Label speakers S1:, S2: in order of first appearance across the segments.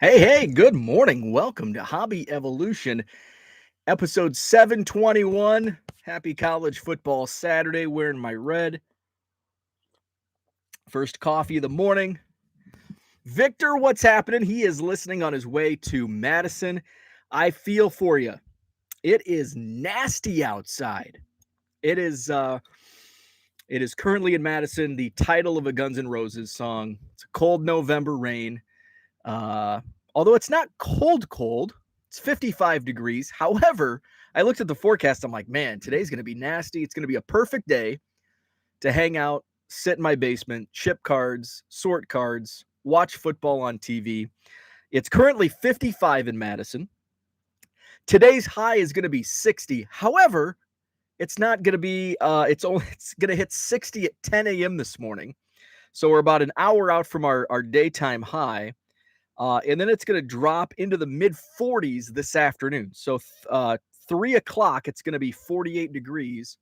S1: Hey, good morning. Welcome to Hobby Evolution, episode 721. Happy college football Saturday, wearing my red. First coffee of the morning. Victor, what's happening? He is listening on his way to Madison. I feel for you. It is nasty outside. It is currently in Madison, the title of a Guns N' Roses song. It's a cold November rain. Uh, Although it's not cold, it's 55 degrees. However, I looked at the forecast. I'm like, man, today's going to be nasty. It's going to be a perfect day to hang out, sit in my basement, ship cards, sort cards, watch football on TV. It's currently 55 in Madison. Today's high is going to be 60. However, it's not going to be, it's going to hit 60 at 10 a.m. this morning. So we're about an hour out from our daytime high. And then it's going to drop into the mid 40s this afternoon. So 3 o'clock, it's going to be 48 degrees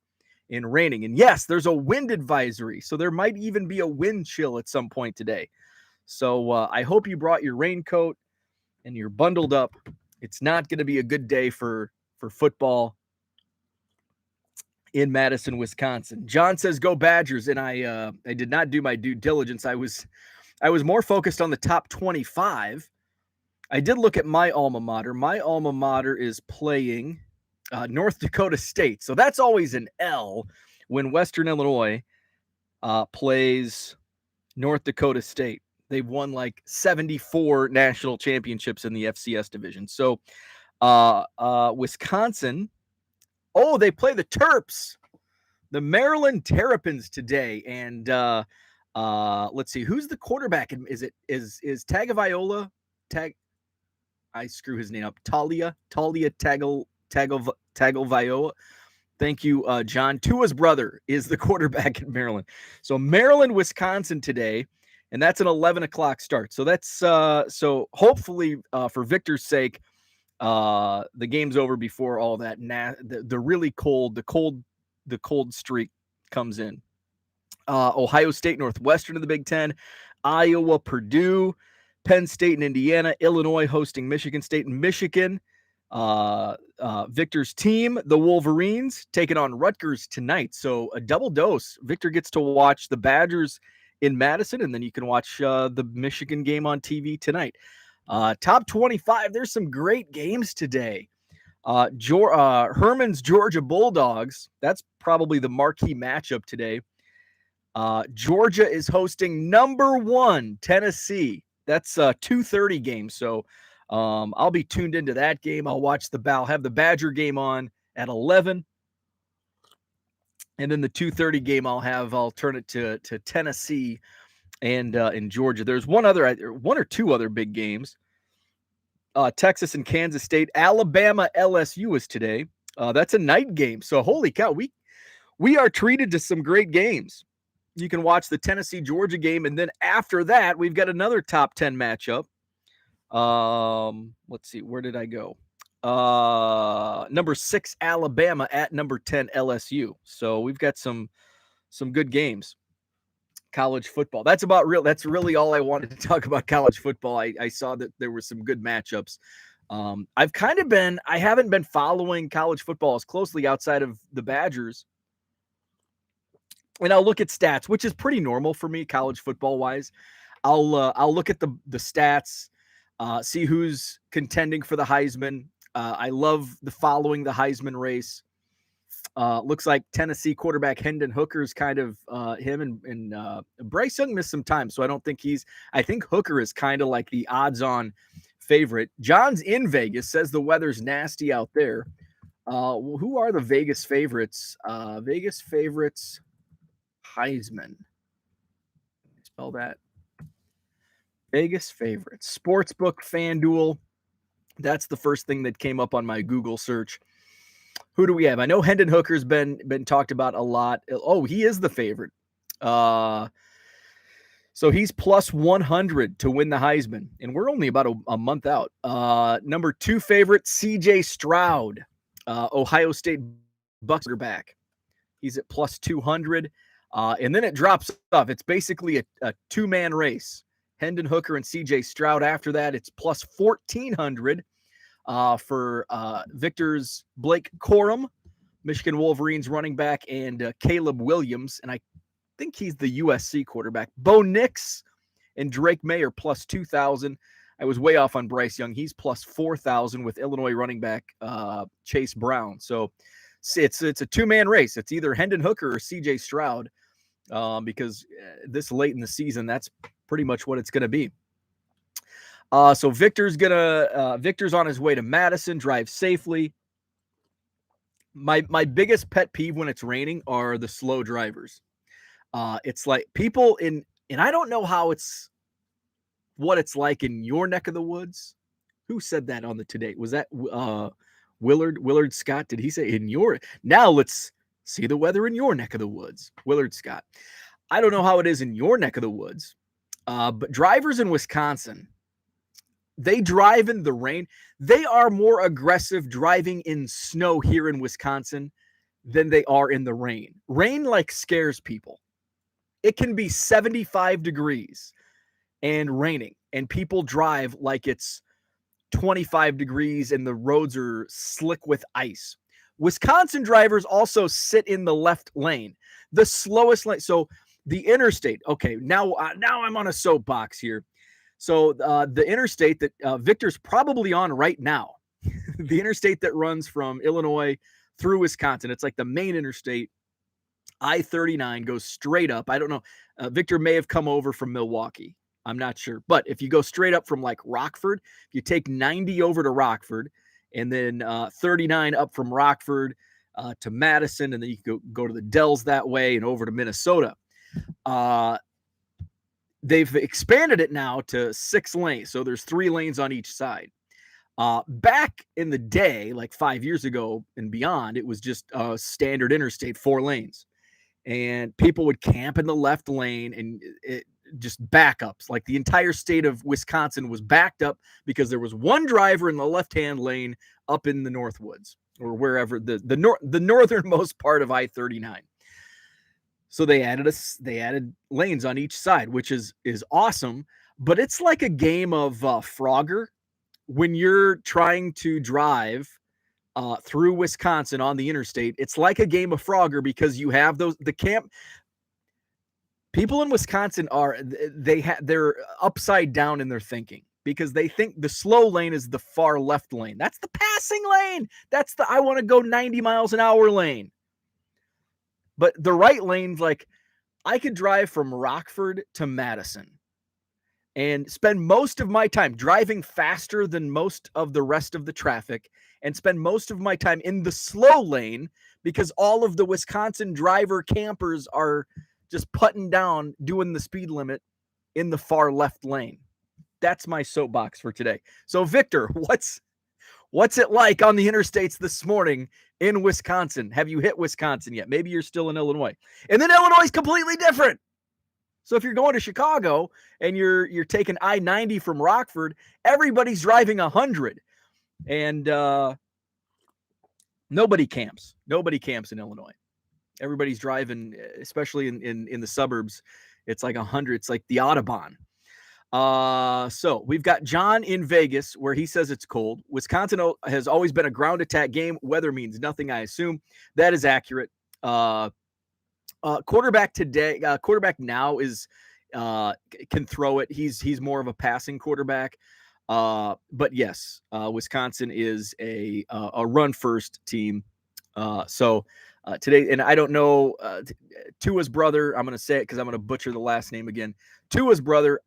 S1: and raining. And yes, there's a wind advisory. So there might even be a wind chill at some point today. So I hope you brought your raincoat and you're bundled up. It's not going to be a good day for football in Madison, Wisconsin. John says, go Badgers. And I did not do my due diligence. I was more focused on the top 25. I did look at my alma mater. My alma mater is playing North Dakota State. So that's always an L when Western Illinois plays North Dakota State. They've won like 74 national championships in the FCS division. So Wisconsin, they play the Terps, the Maryland Terrapins today. And let's see, who's the quarterback? Is Tagovailoa? I screw his name up. Talia Tagovailoa. Thank you, John. Tua's brother is the quarterback in Maryland. So Maryland, Wisconsin today, and that's an 11 o'clock start. So that's so hopefully for Victor's sake, the game's over before all that. The really cold, the cold streak comes in. Ohio State, Northwestern in the Big Ten, Iowa, Purdue, Penn State and Indiana, Illinois hosting Michigan State and Michigan. Victor's team, the Wolverines, taking on Rutgers tonight. So a double dose. Victor gets to watch the Badgers in Madison, and then you can watch the Michigan game on TV tonight. Top 25, there's some great games today. Herman's Georgia Bulldogs, that's probably the marquee matchup today. Georgia is hosting number 1 Tennessee. That's a 2:30 game. So I'll be tuned into that game. I'll watch have the Badger game on at 11. And then the 2:30 game I'll turn it to Tennessee and in Georgia. There's one or two other big games. Texas and Kansas State. Alabama LSU is today. That's a night game. So holy cow, we are treated to some great games. You can watch the Tennessee-Georgia game, and then after that, we've got another top 10 matchup. Let's see, where did I go? Number 6 Alabama at number 10 LSU. So we've got some good games. College football. That's really all I wanted to talk about college football. I saw that there were some good matchups. I haven't been following college football as closely outside of the Badgers. And I'll look at stats, which is pretty normal for me, college football wise. I'll look at the stats, see who's contending for the Heisman. I love following the Heisman race. Looks like Tennessee quarterback Hendon Hooker's kind of him and Bryce Young missed some time, so I think Hooker is kind of like the odds-on favorite. John's in Vegas, says the weather's nasty out there. Who are the Vegas favorites? Vegas favorites. Heisman. Spell that. Vegas favorites. Sportsbook, FanDuel. That's the first thing that came up on my Google search. Who do we have? I know Hendon Hooker's been talked about a lot. Oh, he is the favorite. So he's plus 100 to win the Heisman, and we're only about a month out. Number 2 favorite, C.J. Stroud, Ohio State Bucks back. He's at plus 200. And then it drops off. It's basically a two-man race. Hendon Hooker and CJ Stroud. After that, it's plus 1,400 for Victor's Blake Corum, Michigan Wolverines running back, and Caleb Williams. And I think he's the USC quarterback. Bo Nix and Drake May are plus 2,000. I was way off on Bryce Young. He's plus 4,000 with Illinois running back Chase Brown. So it's a two-man race. It's either Hendon Hooker or CJ Stroud because this late in the season, that's pretty much what it's going to be. So Victor's on his way to Madison, drive safely. My biggest pet peeve when it's raining are the slow drivers. It's like people and I don't know what it's like in your neck of the woods. Who said that on the Today? Was that Willard Scott? Did he say now let's see the weather in your neck of the woods? Willard Scott. I don't know how it is in your neck of the woods, but drivers in Wisconsin, they drive in the rain. They are more aggressive driving in snow here in Wisconsin than they are in the rain. Rain scares people. It can be 75 degrees and raining, and people drive like it's 25 degrees and the roads are slick with ice. Wisconsin drivers also sit in the left lane, the slowest lane. So the interstate, okay, now I'm on a soapbox here. So the interstate that Victor's probably on right now, the interstate that runs from Illinois through Wisconsin, it's like the main interstate, I-39 goes straight up. I don't know. Victor may have come over from Milwaukee. I'm not sure. But if you go straight up from Rockford, if you take 90 over to Rockford and then 39 up from Rockford to Madison, and then you can go to the Dells that way and over to Minnesota. They've expanded it now to 6 lanes. So there's 3 lanes on each side. Back in the day, 5 years ago and beyond, it was just a standard interstate, 4 lanes. And people would camp in the left lane and it just backups. The entire state of Wisconsin was backed up because there was one driver in the left-hand lane up in the Northwoods or wherever the northernmost part of I-39. So they added lanes on each side, which is awesome. But it's like a game of Frogger when you're trying to drive through Wisconsin on the interstate. It's like a game of Frogger because you have the camp. People in Wisconsin they're upside down in their thinking because they think the slow lane is the far left lane. That's the passing lane. That's the I want to go 90 miles an hour lane. But the right lane's I could drive from Rockford to Madison and spend most of my time driving faster than most of the rest of the traffic and spend most of my time in the slow lane because all of the Wisconsin driver campers are just putting down, doing the speed limit in the far left lane. That's my soapbox for today. So Victor, what's it like on the interstates this morning in Wisconsin? Have you hit Wisconsin yet? Maybe you're still in Illinois. And then Illinois is completely different. So if you're going to Chicago and you're taking I-90 from Rockford, everybody's driving 100. And nobody camps. Nobody camps in Illinois. Everybody's driving, especially in the suburbs. It's 100. It's like the Autobahn. So we've got John in Vegas where he says it's cold. Wisconsin has always been a ground attack game. Weather means nothing, I assume. That is accurate. Quarterback now is can throw it. He's more of a passing quarterback. But yes, Wisconsin is a run first team. So today, and I don't know Tua's brother. I'm going to say it because I'm going to butcher the last name again. Tua's brother.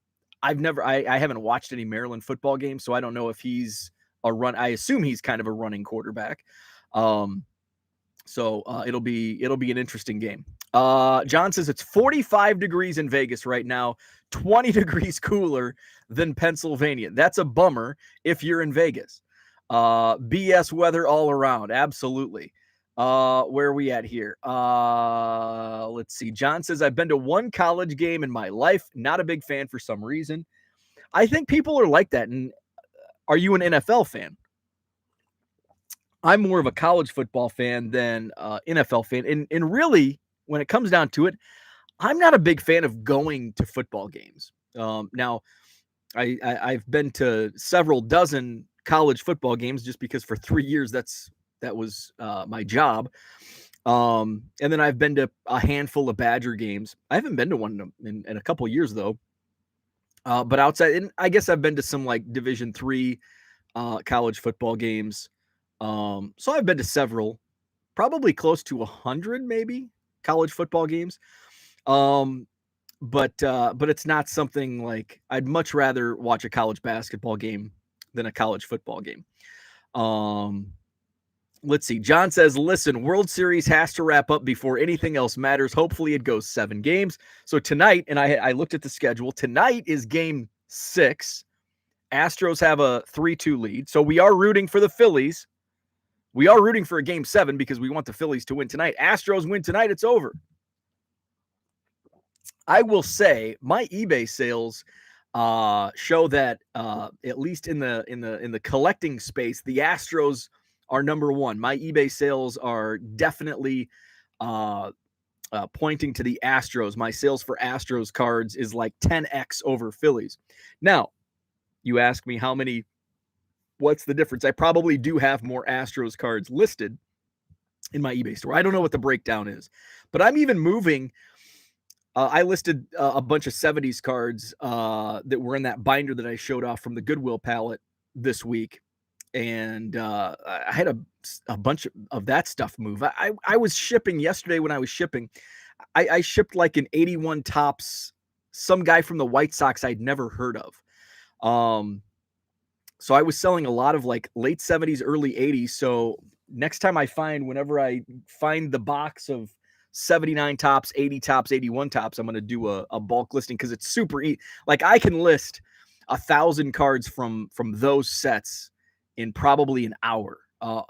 S1: I haven't watched any Maryland football games, so I don't know if he's a run. I assume he's kind of a running quarterback. So it'll be an interesting game. John says it's 45 degrees in Vegas right now, 20 degrees cooler than Pennsylvania. That's a bummer if you're in Vegas. BS weather all around. Absolutely. Where are we at here? Let's see. John says, I've been to one college game in my life. Not a big fan for some reason. I think people are like that. And are you an NFL fan? I'm more of a college football fan than NFL fan. And really, when it comes down to it, I'm not a big fan of going to football games. Now, I've been to several dozen college football games just because for 3 years that was my job. And then I've been to a handful of Badger games. I haven't been to one in a couple years though. But outside, and I guess I've been to some like Division III college football games. So I've been to several, probably close to 100 maybe college football games. But it's not something like I'd much rather watch a college basketball game than a college football game. Let's see. John says, listen, World Series has to wrap up before anything else matters. Hopefully it goes 7 games. So tonight, and I looked at the schedule, tonight is game 6. Astros have a 3-2 lead. So we are rooting for the Phillies. We are rooting for a game 7 because we want the Phillies to win tonight. Astros win tonight, it's over. I will say my eBay sales show that at least in the collecting space, the Astros are number one. My eBay sales are definitely pointing to the Astros. My sales for Astros cards is like 10x over Phillies. Now, you ask me what's the difference? I probably do have more Astros cards listed in my eBay store. I don't know what the breakdown is, but I'm even moving. I listed a bunch of 70s cards that were in that binder that I showed off from the Goodwill pallet this week. And I had a bunch of that stuff move. I was shipping yesterday when I was shipping. I shipped like an 81 Topps, some guy from the White Sox I'd never heard of. So I was selling a lot of like late 70s, early 80s. So next time whenever I find the box of 79 Topps, 80 Topps, 81 Topps, I'm going to do a bulk listing because it's super easy. Like I can list 1,000 cards from those sets in probably an hour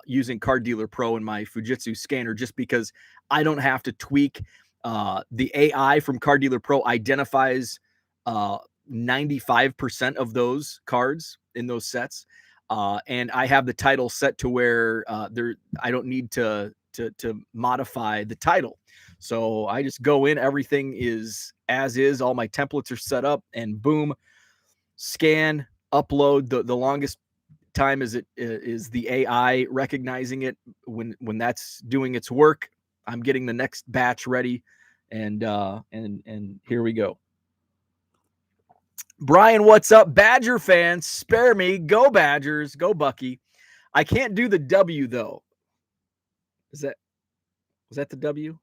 S1: using Card Dealer Pro and my Fujitsu scanner, just because I don't have to tweak. The AI from Card Dealer Pro identifies 95% of those cards in those sets. And I have the title set to where I don't need to modify the title. So I just go in, everything is as is, all my templates are set up, and boom, scan, upload. The longest time is the AI recognizing it. When that's doing its work, I'm getting the next batch ready, and here we go. Brian, what's up? Badger fans, spare me. Go Badgers. Go Bucky. I can't do the W though. Was that the W?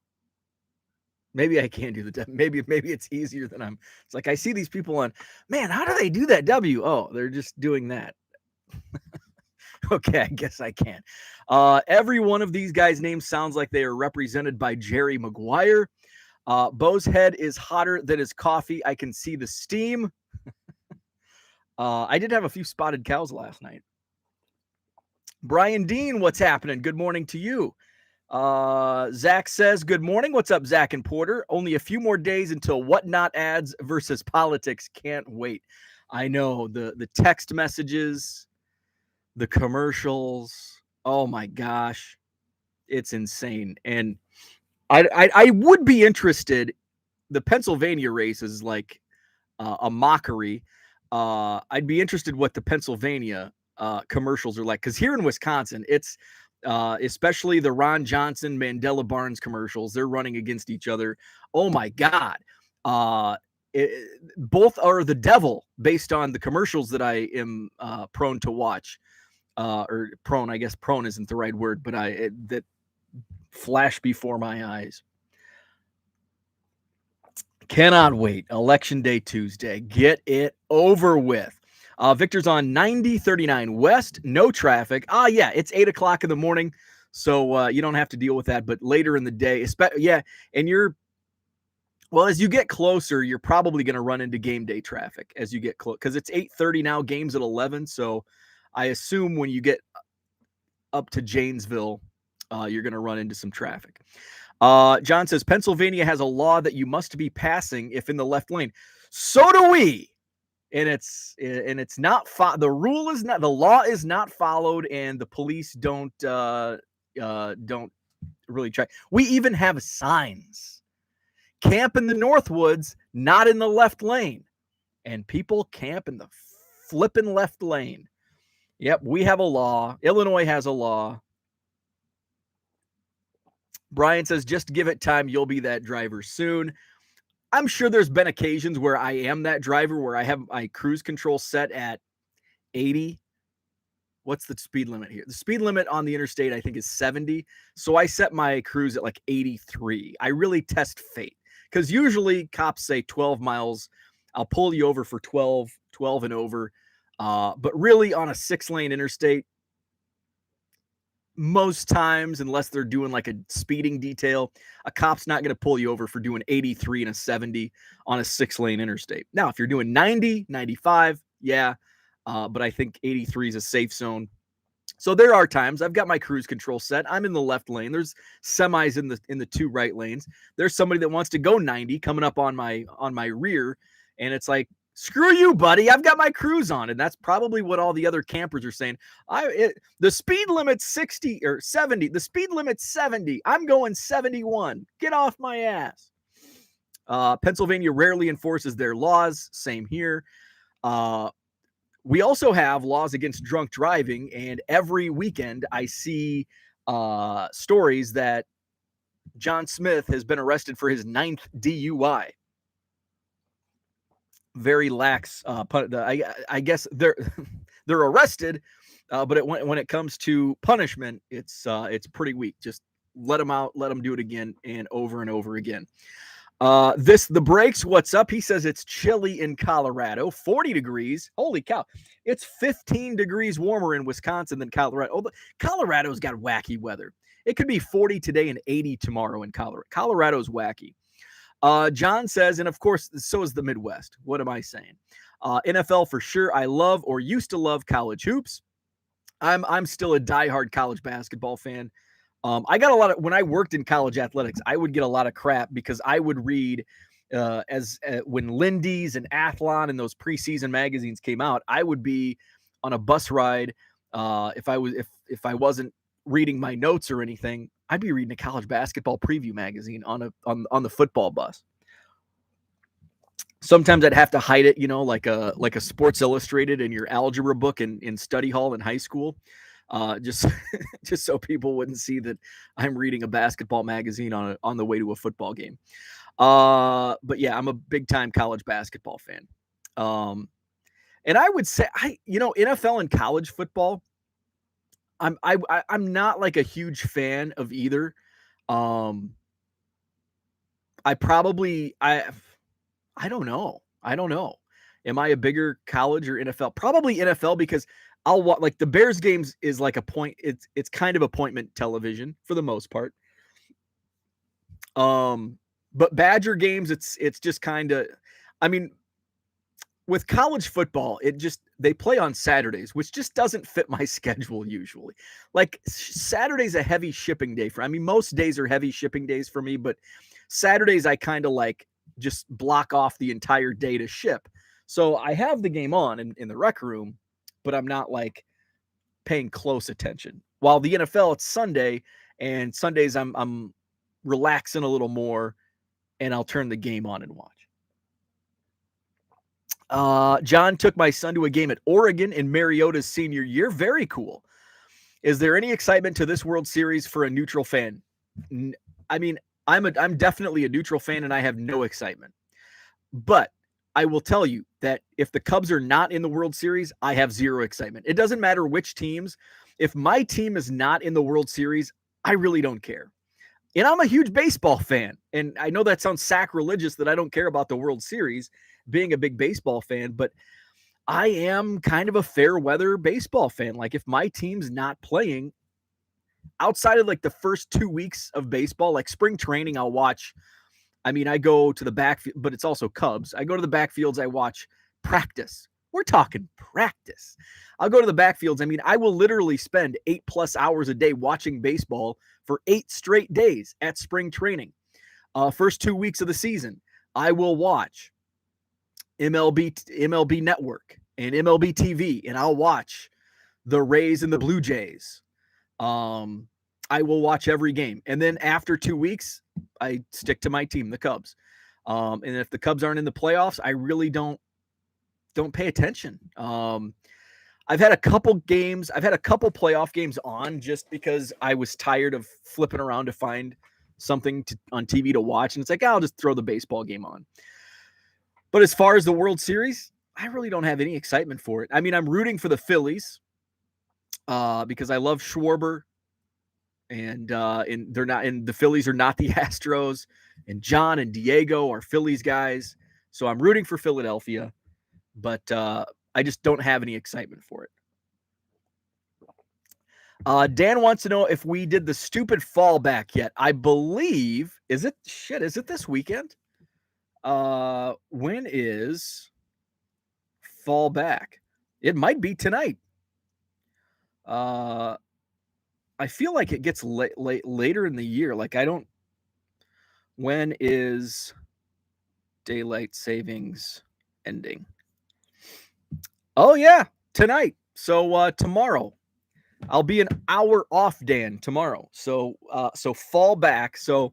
S1: Maybe I can do the W. Maybe it's easier than it's like I see these people on, man, how do they do that W? Oh, they're just doing that. Okay, I guess I can. Every one of these guys' names sounds like they are represented by Jerry Maguire. Bo's head is hotter than his coffee. I can see the steam. I did have a few spotted cows last night. Brian Dean, what's happening? Good morning to you. Zach says, good morning. What's up, Zach and Porter? Only a few more days until Whatnot ads versus politics. Can't wait. I know the text messages, the commercials. Oh my gosh. It's insane. And I would be interested. The Pennsylvania race is like a mockery. I'd be interested what the Pennsylvania commercials are like, because here in Wisconsin, it's especially the Ron Johnson, Mandela Barnes commercials. They're running against each other. Oh my God. Both are the devil based on the commercials that I am prone to watch. Or prone, I guess prone isn't the right word, but that flash before my eyes. Cannot wait. Election Day Tuesday. Get it over with. Victor's on 9039 West. No traffic. Yeah, it's 8 o'clock in the morning, so you don't have to deal with that. But later in the day, and as you get closer, you're probably going to run into game day traffic as you get close, because it's 8:30 now. Game's at 11, so I assume when you get up to Janesville, you're going to run into some traffic. John says Pennsylvania has a law that you must be passing if in the left lane. So do we. And it's not the law is not followed, and the police don't really try. We even have signs. Camp in the Northwoods, not in the left lane. And people camp in the flipping left lane. Yep, we have a law. Illinois has a law. Brian says, just give it time. You'll be that driver soon. I'm sure there's been occasions where I am that driver, where I have my cruise control set at 80. What's the speed limit here? The speed limit on the interstate, I think, is 70. So I set my cruise at like 83. I really test fate, because usually cops say 12 miles. I'll pull you over for 12 and over. But really on a 6-lane interstate, most times, unless they're doing like a speeding detail, a cop's not going to pull you over for doing 83 and a 70 on a 6-lane interstate. Now, if you're doing 90, 95, yeah. But I think 83 is a safe zone. So there are times I've got my cruise control set. I'm in the left lane. There's semis in the 2 right lanes. There's somebody that wants to go 90 coming up on my rear, and it's like, screw you, buddy. I've got my cruise on. And that's probably what all the other campers are saying. The speed limit's 60 or 70. The speed limit's 70. I'm going 71. Get off my ass. Pennsylvania rarely enforces their laws. Same here. We also have laws against drunk driving, and every weekend I see stories that John Smith has been arrested for his 9th DUI. Very lax. I guess they're arrested, but when it comes to punishment, it's pretty weak. Just let them out, let them do it again and over again. The breaks. What's up? He says it's chilly in Colorado, 40 degrees. Holy cow. It's 15 degrees warmer in Wisconsin than Colorado. Oh, Colorado's got wacky weather. It could be 40 today and 80 tomorrow in Colorado. Colorado's wacky. John says, and of course, so is the Midwest. What am I saying? NFL for sure. I love or used to love college hoops. I'm still a diehard college basketball fan. I got a lot of, when I worked in college athletics, I would get a lot of crap because I would read when Lindy's and Athlon and those preseason magazines came out. I would be on a bus ride. If I wasn't reading my notes or anything, I'd be reading a college basketball preview magazine on the football bus. Sometimes I'd have to hide it, like a Sports Illustrated in your algebra book in study hall in high school. Just so people wouldn't see that I'm reading a basketball magazine on the way to a football game. But yeah, I'm a big time college basketball fan. And I would say NFL and college football, I'm not like a huge fan of either. I don't know. Am I a bigger college or NFL? Probably NFL, because I'll watch, like, the Bears games is like it's kind of appointment television for the most part. But Badger games, it's just kind of, I mean, with college football, they play on Saturdays, which just doesn't fit my schedule usually. Like, Saturday's a heavy shipping day most days are heavy shipping days for me, but Saturdays I kind of like just block off the entire day to ship. So I have the game on in the rec room, but I'm not like paying close attention. While the NFL, it's Sunday, and Sundays I'm relaxing a little more, and I'll turn the game on and watch. John took my son to a game at Oregon in Mariota's senior year. Very cool. Is there any excitement to this World Series for a neutral fan? I mean, I'm definitely a neutral fan, and I have no excitement. But I will tell you that if the Cubs are not in the World Series, I have zero excitement. It doesn't matter which teams. If my team is not in the World Series, I really don't care. And I'm a huge baseball fan. And I know that sounds sacrilegious that I don't care about the World Series, being a big baseball fan, but I am kind of a fair weather baseball fan. Like, if my team's not playing, outside of like the first 2 weeks of baseball, like spring training, I'll watch. I mean, I go to the backfield, but it's also Cubs. I go to the backfields. I watch practice. We're talking practice. I'll go to the backfields. I mean, I will literally spend 8+ hours a day watching baseball for 8 straight days at spring training. First 2 weeks of the season, I will watch MLB Network and MLB TV, and I'll watch the Rays and the Blue Jays. I will watch every game. And then after 2 weeks, I stick to my team, the Cubs. And if the Cubs aren't in the playoffs, I really don't don't pay attention. I've had a couple games. I've had a couple playoff games on just because I was tired of flipping around to find something on TV to watch, and it's like, I'll just throw the baseball game on. But as far as the World Series, I really don't have any excitement for it. I mean, I'm rooting for the Phillies because I love Schwarber, and they're not, and the Phillies are not the Astros, and John and Diego are Phillies guys, so I'm rooting for Philadelphia, but I just don't have any excitement for it. Dan wants to know if we did the stupid fallback yet. I believe, is it this weekend? When is fallback? It might be tonight. I feel like it gets later in the year. Like, when is daylight savings ending? Oh yeah, tonight. So tomorrow. I'll be an hour off, Dan, tomorrow. So fall back. So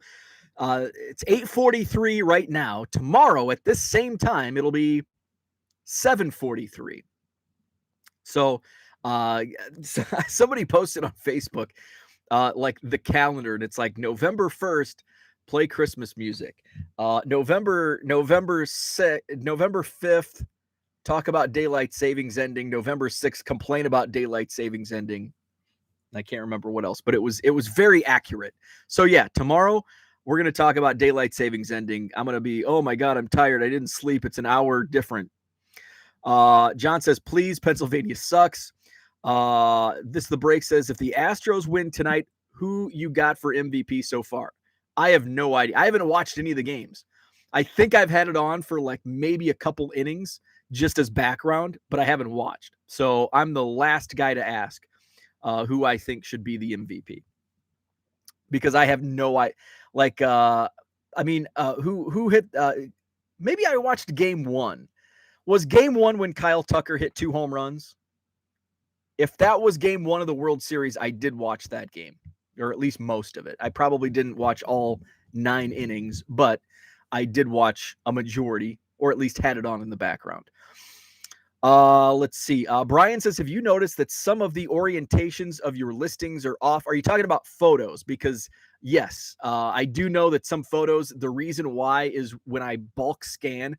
S1: it's 8:43 right now. Tomorrow at this same time, it'll be 7:43. So somebody posted on Facebook like the calendar, and it's like November 1st, play Christmas music. November 5th, talk about daylight savings ending. November 6th, complain about daylight savings ending. I can't remember what else, but it was very accurate. So yeah, tomorrow we're going to talk about daylight savings ending. I'm going to be, oh my God, I'm tired. I didn't sleep. It's an hour different. John says, please, Pennsylvania sucks. The break says, if the Astros win tonight, who you got for MVP so far? I have no idea. I haven't watched any of the games. I think I've had it on for like maybe a couple innings just as background, but I haven't watched. So I'm the last guy to ask who I think should be the MVP, because I have no idea. Like, who hit? Maybe I watched game one. Was game one when Kyle Tucker hit 2 home runs? If that was game one of the World Series, I did watch that game, or at least most of it. I probably didn't watch all 9 innings, but I did watch a majority, or at least had it on in the background. Let's see. Brian says, have you noticed that some of the orientations of your listings are off? Are you talking about photos? Because yes, I do know that some photos, the reason why is when I bulk scan,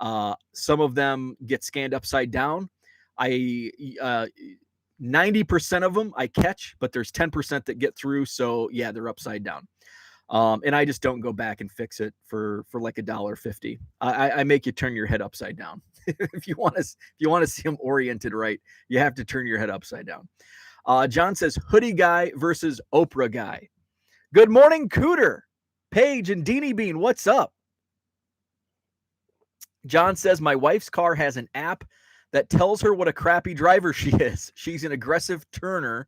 S1: some of them get scanned upside down. 90% of them I catch, but there's 10% that get through. So yeah, they're upside down. And I just don't go back and fix it for like $1.50. I make you turn your head upside down. If you want to see them oriented right, you have to turn your head upside down. John says, hoodie guy versus Oprah guy. Good morning, Cooter, Paige, and Deanie Bean. What's up? John says, my wife's car has an app that tells her what a crappy driver she is. She's an aggressive turner.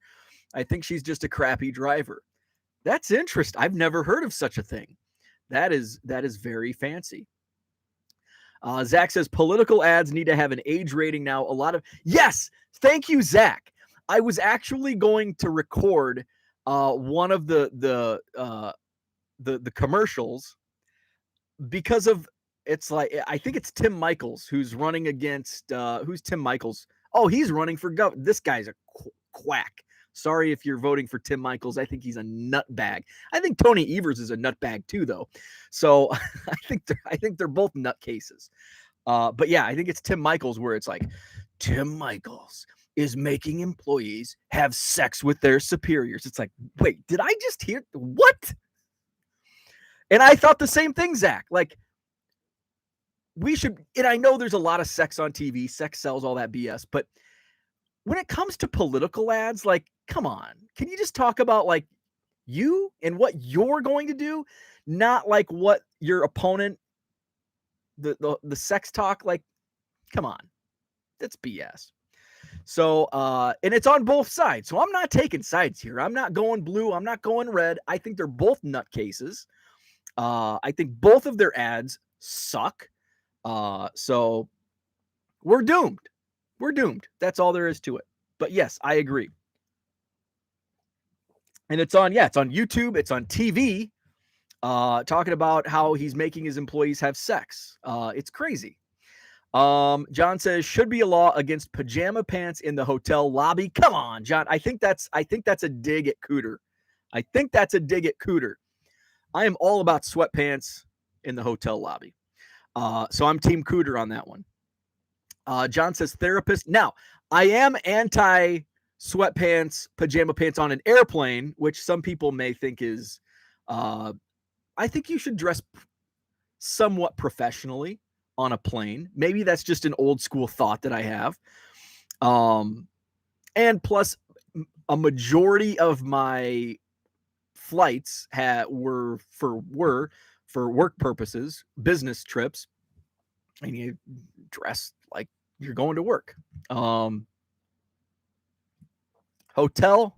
S1: I think she's just a crappy driver. That's interesting. I've never heard of such a thing. That is very fancy. Zach says, political ads need to have an age rating now. Yes, thank you, Zach. I was actually going to record one of the commercials because of, it's like, I think it's Tim Michaels who's running against, who's Tim Michaels? Oh, he's running for governor. This guy's a quack. Sorry if you're voting for Tim Michaels. I think he's a nutbag. I think Tony Evers is a nutbag too, though. So I think they're both nutcases. But yeah, I think it's Tim Michaels where it's like, Tim Michaels is making employees have sex with their superiors. It's like, wait, did I just hear what? And I thought the same thing, Zach. Like, we should, and I know there's a lot of sex on TV, sex sells, all that BS, but when it comes to political ads, like, come on, can you just talk about like you and what you're going to do, not like what your opponent, the sex talk, like, come on, that's BS. So, and it's on both sides. So I'm not taking sides here. I'm not going blue. I'm not going red. I think they're both nutcases. I think both of their ads suck. So we're doomed. We're doomed. That's all there is to it. But yes, I agree. And it's on YouTube. It's on TV, talking about how he's making his employees have sex. It's crazy. John says should be a law against pajama pants in the hotel lobby. Come on, John. I think that's a dig at Cooter. I think that's a dig at Cooter. I am all about sweatpants in the hotel lobby. So I'm Team Cooter on that one. John says therapist. Now, I am anti sweatpants, pajama pants on an airplane, which some people may think is, I think you should dress somewhat professionally on a plane. Maybe that's just an old school thought that I have. And plus, a majority of my flights were for work purposes, business trips, and you dress like you're going to work. Hotel,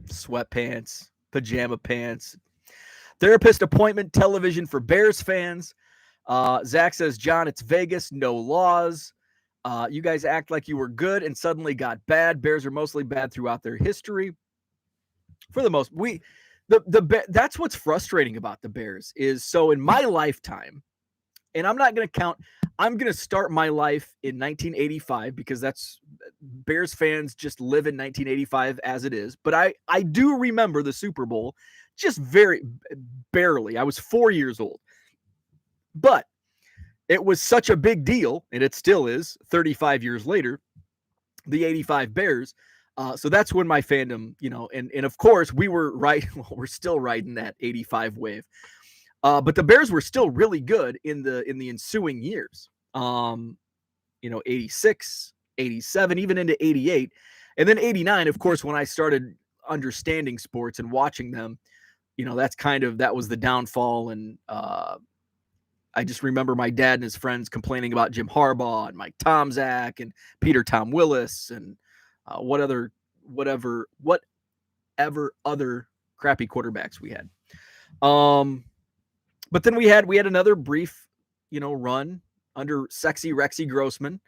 S1: sweatpants, pajama pants. Therapist appointment, television for Bears fans. Zach says, John, it's Vegas, no laws. You guys act like you were good and suddenly got bad. Bears are mostly bad throughout their history. For the most, that's what's frustrating about the Bears is, so in my lifetime, and I'm not going to count, I'm going to start my life in 1985 because that's Bears fans just live in 1985 as it is. But I do remember the Super Bowl just very barely. I was 4 years old. But it was such a big deal, and it still is 35 years later, the 85 Bears. So that's when my fandom, and of course we were right. Well, we're still riding that 85 wave. But the Bears were still really good in the ensuing years. 86, 87, even into 88. And then 89, of course, when I started understanding sports and watching them, that was the downfall. And I just remember my dad and his friends complaining about Jim Harbaugh and Mike Tomczak and Peter Tom Willis and whatever other crappy quarterbacks we had. But then we had another brief, run under sexy Rexy Grossman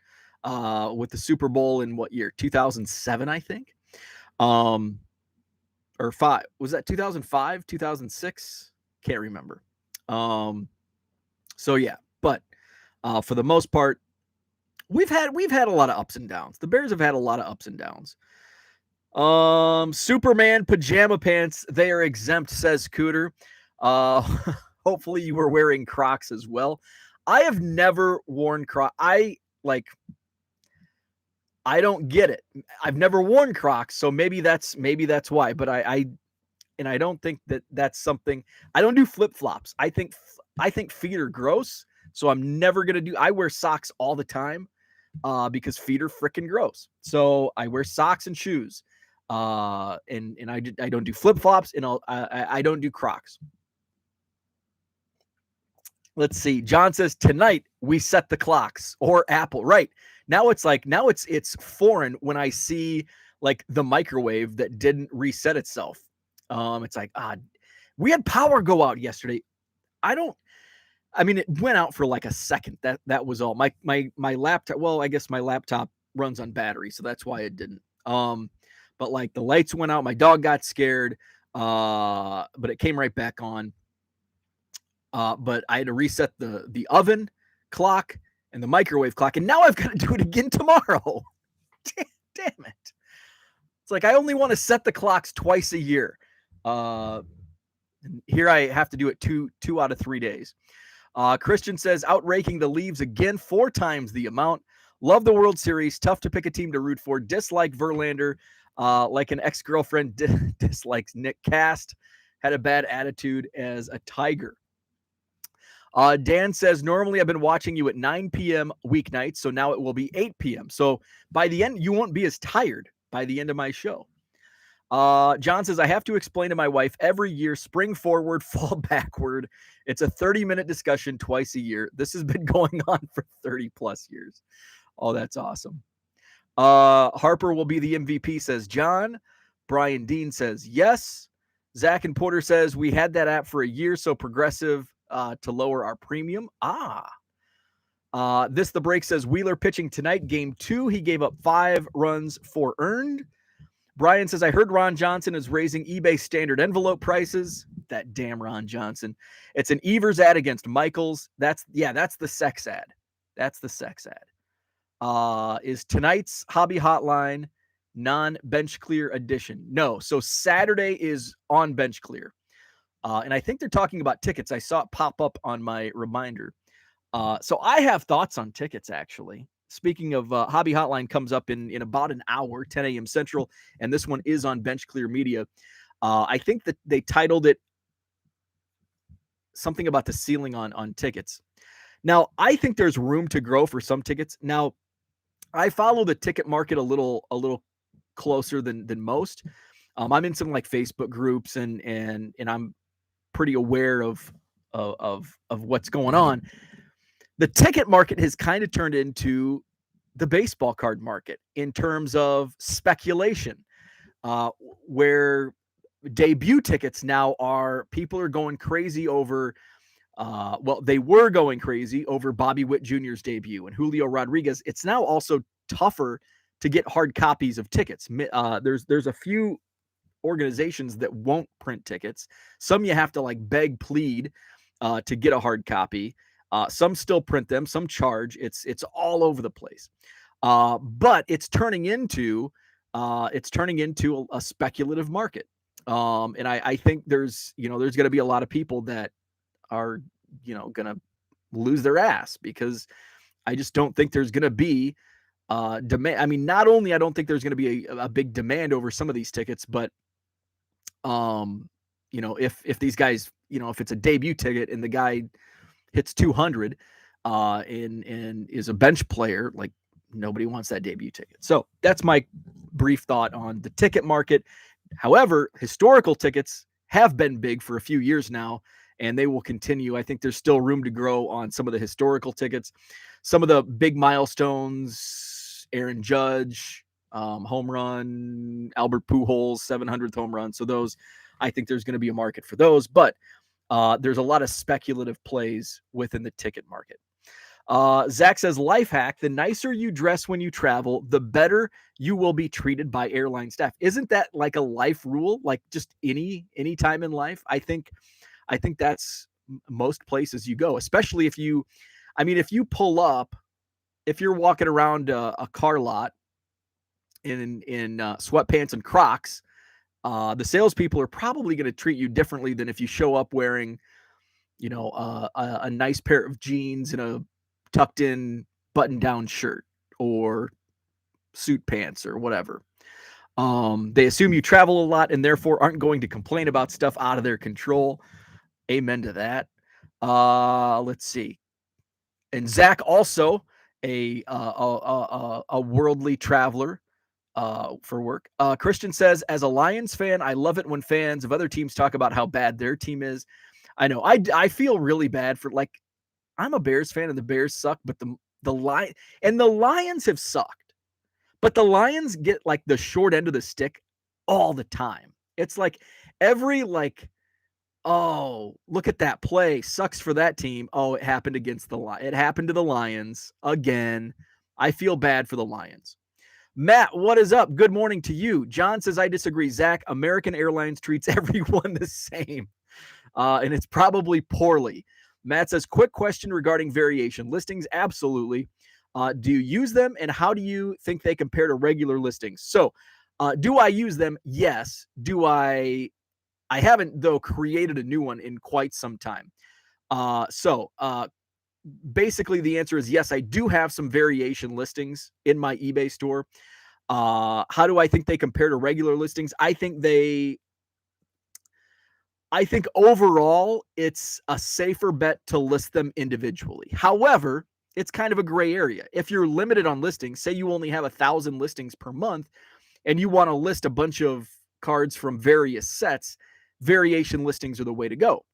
S1: with the Super Bowl in what year? 2007, I think. Or 5. Was that 2005, 2006? Can't remember. So yeah, but for the most part, we've had a lot of ups and downs. The Bears have had a lot of ups and downs. Superman pajama pants, they are exempt, says Cooter. Hopefully you were wearing Crocs as well. I have never worn Crocs. I don't get it. I've never worn Crocs, so maybe that's why. But I don't think that's something. I don't do flip-flops. I think feet are gross, so I'm never gonna do. I wear socks all the time because feet are freaking gross. So I wear socks and shoes, and I don't do flip-flops, and I don't do Crocs. Let's see. John says tonight we set the clocks, or Apple. Right now it's foreign when I see like the microwave that didn't reset itself. It's like, we had power go out yesterday. It went out for like a second. That was all. My laptop. Well, I guess my laptop runs on battery, so that's why it didn't. But like the lights went out. My dog got scared. But it came right back on. But I had to reset the oven clock and the microwave clock, and now I've got to do it again tomorrow. Damn it. It's like I only want to set the clocks twice a year. And here I have to do it two out of 3 days. Christian says, outraking the leaves again, 4 times the amount. Love the World Series. Tough to pick a team to root for. Dislike Verlander like an ex-girlfriend dislikes Nick Cast. Had a bad attitude as a Tiger. Dan says, normally I've been watching you at 9 p.m. weeknights, so now it will be 8 p.m. So by the end, you won't be as tired by the end of my show. John says, I have to explain to my wife every year, spring forward, fall backward. It's a 30-minute discussion twice a year. This has been going on for 30 plus years. Oh, that's awesome. Harper will be the MVP, says John. Brian Dean says, yes. Zach and Porter says, we had that app for a year, so Progressive to lower our premium. This the break says, Wheeler pitching tonight, game 2. He gave up 5 runs, 4 earned. Brian says, I heard Ron Johnson is raising eBay standard envelope prices. That damn Ron Johnson. It's an Evers ad against Michaels. That's the sex ad. That's the sex ad. Is tonight's hobby hotline non-bench clear edition? No. So Saturday is on bench clear. And I think they're talking about tickets. I saw it pop up on my reminder. So I have thoughts on tickets, actually. Speaking of Hobby Hotline comes up in about an hour, 10 a.m. Central, and this one is on Bench Clear Media. I think that they titled it something about the ceiling on tickets. Now, I think there's room to grow for some tickets. Now, I follow the ticket market a little closer than most. I'm in some like Facebook groups and I'm pretty aware of what's going on. The ticket market has kind of turned into the baseball card market in terms of speculation, where debut tickets now are people are going crazy over. Well, they were going crazy over Bobby Witt Jr.'s debut and Julio Rodriguez. It's now also tougher to get hard copies of tickets. There's a few organizations that won't print tickets. Some you have to like beg, plead to get a hard copy. Some still print them. Some charge. It's all over the place. But it's turning into a speculative market. And I think there's going to be a lot of people that are going to lose their ass because I just don't think there's going to be demand. I mean, not only I don't think there's going to be a big demand over some of these tickets, but if these guys, if it's a debut ticket and the guy hits 200 and is a bench player, like nobody wants that debut ticket. So that's my brief thought on the ticket market. However, historical tickets have been big for a few years now, and they will continue. I think there's still room to grow on some of the historical tickets. Some of the big milestones, Aaron Judge, home run, Albert Pujols, 700th home run. So those, I think there's going to be a market for those, but there's a lot of speculative plays within the ticket market. Zach says, life hack, the nicer you dress when you travel, the better you will be treated by airline staff. Isn't that like a life rule? Like just any time in life? I think that's most places you go, especially if you pull up, if you're walking around a car lot in sweatpants and Crocs, the salespeople are probably going to treat you differently than if you show up wearing, a nice pair of jeans and a tucked in button down shirt or suit pants or whatever. They assume you travel a lot and therefore aren't going to complain about stuff out of their control. Amen to that. Let's see. And Zach also a worldly traveler for work. Christian says, as a Lions fan, I love it when fans of other teams talk about how bad their team is. I know I feel really bad for, like, I'm a Bears fan and the Bears suck, but the Lions have sucked. But the Lions get like the short end of the stick all the time. It's like every oh, look at that play. Sucks for that team. Oh, it happened against it happened to the Lions again. I feel bad for the Lions. Matt, what is up? Good morning to you. John says, I disagree. Zach, American Airlines treats everyone the same. And it's probably poorly. Matt says, quick question regarding variation listings. Absolutely. Do you use them, and how do you think they compare to regular listings? So do I use them? Yes. Do I haven't, though, created a new one in quite some time. Basically the answer is yes, I do have some variation listings in my eBay store. How do I think they compare to regular listings? I think overall it's a safer bet to list them individually. However, it's kind of a gray area. If you're limited on listings, say you only have 1,000 listings per month and you want to list a bunch of cards from various sets, variation listings are the way to go.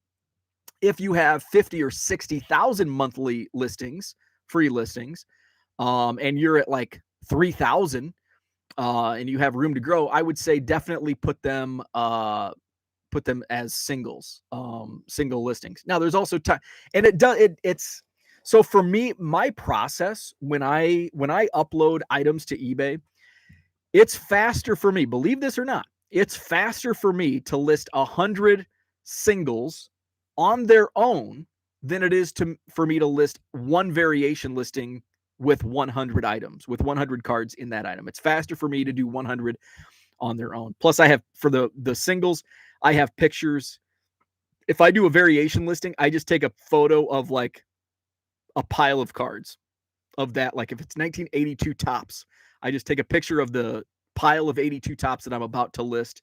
S1: If you have 50 or 60,000 monthly listings, free listings, and you're at like 3,000 and you have room to grow, I would say definitely put them as singles, single listings. Now there's also time, and it's so for me, my process when I upload items to eBay, it's faster for me, believe this or not, it's faster for me to list 100 singles on their own than it is for me to list one variation listing with 100 items, with 100 cards in that item. It's faster for me to do 100 on their own. Plus, I have for the singles, I have pictures. If I do a variation listing, I just take a photo of like a pile of cards of that. Like if it's 1982 tops, I just take a picture of the pile of 82 tops that I'm about to list.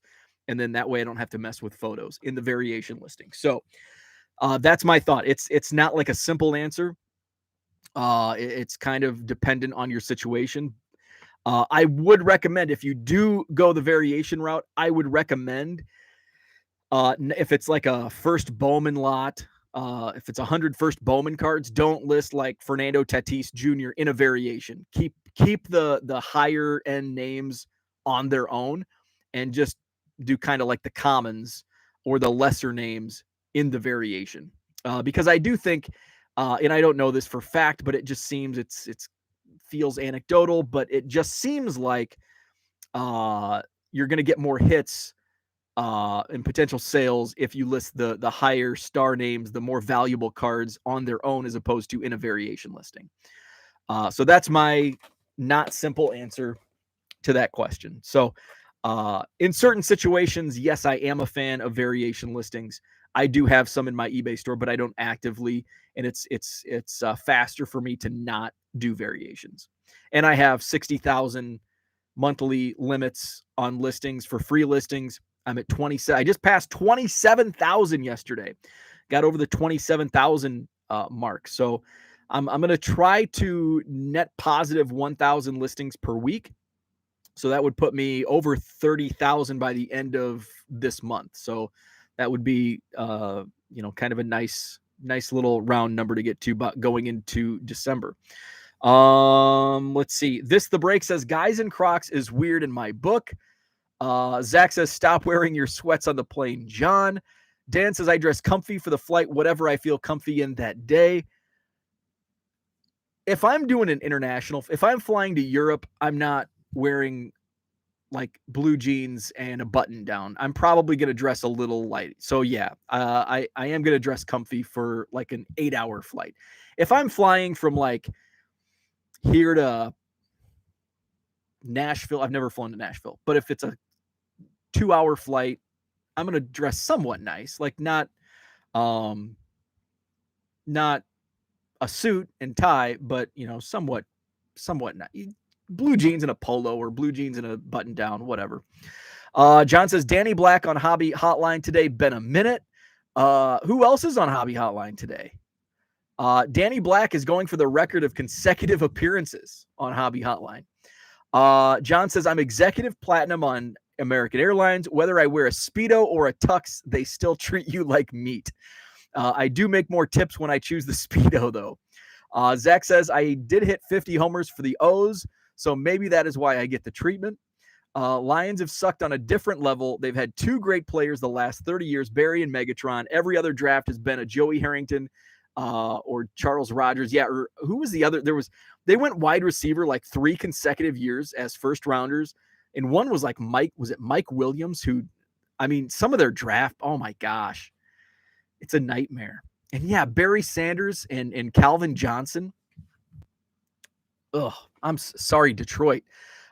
S1: And then that way I don't have to mess with photos in the variation listing. So that's my thought. It's not like a simple answer. It's kind of dependent on your situation. I would recommend, if you do go the variation route, I would recommend if it's like a first Bowman lot, if it's 100 first Bowman cards, don't list like Fernando Tatis Jr. in a variation. Keep the higher end names on their own, and just do kind of like the commons or the lesser names in the variation. Because I do think, and I don't know this for fact, but it just seems it's feels anecdotal, but it just seems like you're going to get more hits and potential sales if you list the higher star names, the more valuable cards on their own, as opposed to in a variation listing. So that's my not simple answer to that question. So in certain situations, yes, I am a fan of variation listings. I do have some in my eBay store, but I don't actively, and it's faster for me to not do variations. And I have 60,000 monthly limits on listings for free listings. I'm at 27. I just passed 27,000 yesterday. Got over the 27,000 mark. So I'm going to try to net positive 1,000 listings per week. So that would put me over 30,000 by the end of this month. So that would be, kind of a nice little round number to get to, but going into December. Let's see. The break says guys in Crocs is weird in my book. Zach says stop wearing your sweats on the plane, John. Dan says I dress comfy for the flight, whatever I feel comfy in that day. If I'm doing an international, if I'm flying to Europe, I'm not wearing like blue jeans and a button down. I'm probably going to dress a little light. So yeah, I am going to dress comfy for like an 8-hour flight. If I'm flying from like here to Nashville, I've never flown to Nashville, but if it's a 2-hour flight, I'm going to dress somewhat nice, like not a suit and tie, but somewhat nice. Blue jeans and a polo, or blue jeans and a button down, whatever. John says Danny Black on Hobby Hotline today. Been a minute. Who else is on Hobby Hotline today? Danny Black is going for the record of consecutive appearances on Hobby Hotline. John says I'm executive platinum on American Airlines. Whether I wear a Speedo or a tux, they still treat you like meat. I do make more tips when I choose the Speedo, though. Zach says I did hit 50 homers for the O's, so maybe that is why I get the treatment. Lions have sucked on a different level. They've had two great players the last 30 years, Barry and Megatron. Every other draft has been a Joey Harrington or Charles Rogers. Yeah, or who was the other? They went wide receiver like 3 consecutive years as first rounders. And one was like Mike Williams, who, I mean, some of their draft, oh my gosh, it's a nightmare. And yeah, Barry Sanders and Calvin Johnson. Ugh, I'm sorry, Detroit.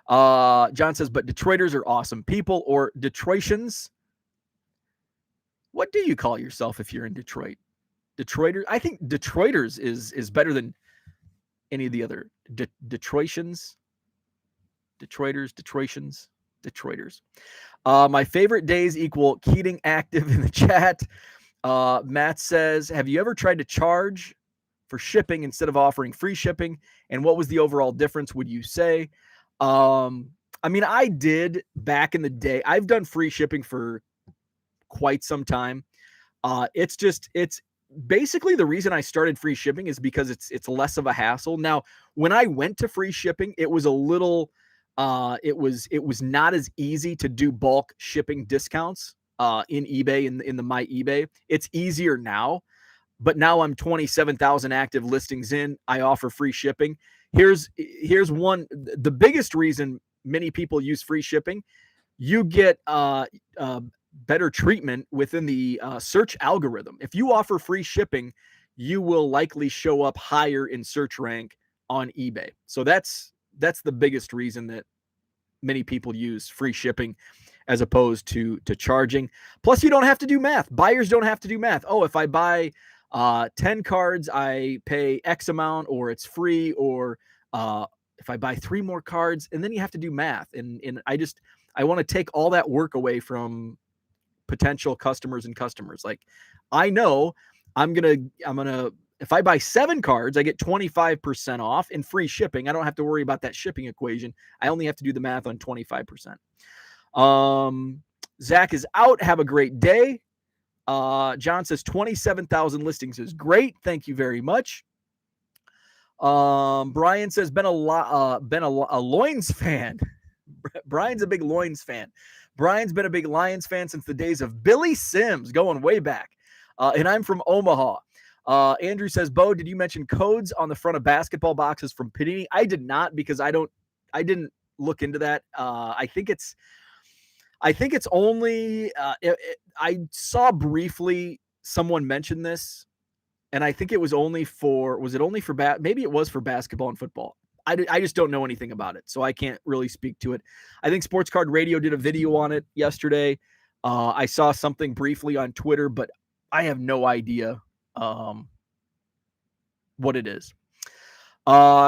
S1: John says, but Detroiters are awesome people, or Detroitians. What do you call yourself if you're in Detroit? Detroiters? I think Detroiters is better than any of the other Detroitians. Detroiters. My favorite days equal Keating active in the chat. Matt says, have you ever tried to charge for shipping instead of offering free shipping? And what was the overall difference, would you say? I mean, I did back in the day. I've done free shipping for quite some time. It's basically the reason I started free shipping is because it's less of a hassle. Now, when I went to free shipping, it was a little, it was not as easy to do bulk shipping discounts in eBay, in the My eBay. It's easier now, but now I'm 27,000 active listings in. I offer free shipping. Here's one, the biggest reason many people use free shipping. You get better treatment within the search algorithm. If you offer free shipping, you will likely show up higher in search rank on eBay. So that's the biggest reason that many people use free shipping as opposed to charging. Plus, you don't have to do math. Buyers don't have to do math. Oh, if I buy 10 cards, I pay X amount, or it's free, or if I buy 3 more cards, and then you have to do math. And I want to take all that work away from potential customers and customers. Like, I know I'm gonna if I buy 7 cards, I get 25% off and free shipping. I don't have to worry about that shipping equation. I only have to do the math on 25%. Zach is out. Have a great day. John says 27,000 listings is great. Thank you very much. Brian says been a Loins fan. Brian's a big Loins fan. Brian's been a big Lions fan since the days of Billy Sims, going way back. And I'm from Omaha. Andrew says, Bo, did you mention codes on the front of basketball boxes from Panini? I did not, because I didn't look into that. I think it's only, I saw briefly someone mention this, and I think it was only for, maybe it was for basketball and football. I just don't know anything about it, so I can't really speak to it. I think Sports Card Radio did a video on it yesterday. I saw something briefly on Twitter, but I have no idea what it is.